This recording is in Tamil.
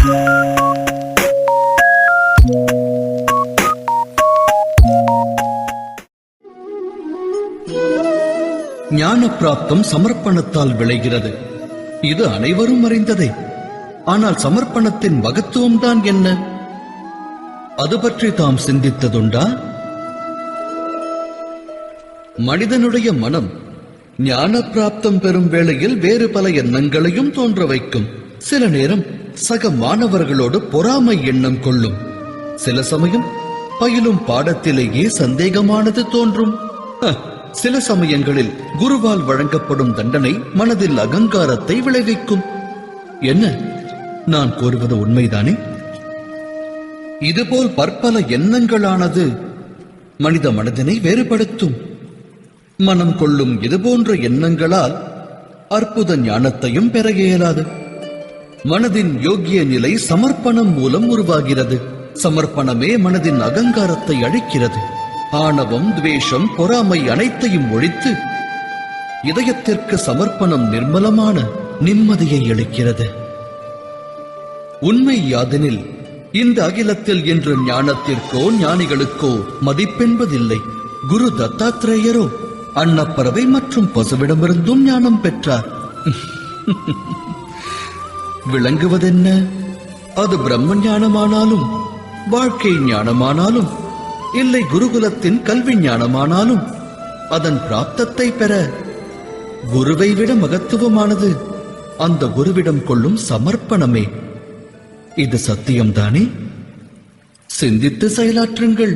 ஞான பிராப்தம் சமர்ப்பணத்தால் விளைகிறது. இது அனைவரும் அறிந்ததே. ஆனால் சமர்ப்பணத்தின் மகத்துவம் தான் என்ன? அது பற்றி தாம் சிந்தித்ததுண்டா? மனிதனுடைய மனம் ஞான பிராப்தம் பெறும் வேளையில் வேறு பல எண்ணங்களையும் தோன்ற வைக்கும். சில நேரம் சக மாணவர்களோடு பொறாமை எண்ணம் கொள்ளும். சில சமயம் பயிலும் பாடத்திலேயே சந்தேகமானது தோன்றும். சில சமயங்களில் குருவால் வழங்கப்படும் தண்டனை மனதில் அகங்காரத்தை விளைவிக்கும். என்ன, நான் கூறுவது உண்மைதானே? இதுபோல் பற்பல எண்ணங்களானது மனித மனதினை வேறுபடுத்தும். மனம் கொள்ளும் இதுபோன்ற எண்ணங்களால் அற்புத ஞானத்தையும் பெற இயலாது. மனதின் யோகிய நிலை சமர்ப்பணம் மூலம் உருவாகிறது. சமர்ப்பணமே மனதின் அகங்காரத்தை அழிக்கிறது. ஆணவம், துவேஷம், பொறாமை அனைத்தையும் ஒழித்து இதயத்திற்கு சமர்ப்பணம் நிர்மலமான நிம்மதியை அளிக்கிறது. உண்மை யாதெனில் இந்த அகிலத்தில் என்று ஞானத்திற்கோ ஞானிகளுக்கோ மதிப்பென்பதில்லை. குரு தத்தாத்ரேயரோ அன்னப்பறவை மற்றும் பசுவிடமிருந்தும் ஞானம் பெற்றார். விளங்குவதென்ன? அது பிரம்ம ஞானமானாலும், வாழ்க்கை ஞானமானாலும், இல்லை குருகுலத்தின் கல்வி ஞானமானாலும், அதன் பிராப்தத்தை பெற குருவை விட மகத்துவமானது அந்த குருவிடம் கொள்ளும் சமர்ப்பணமே. இது சத்தியம்தானே? சிந்தித்து செயலாற்றுங்கள்.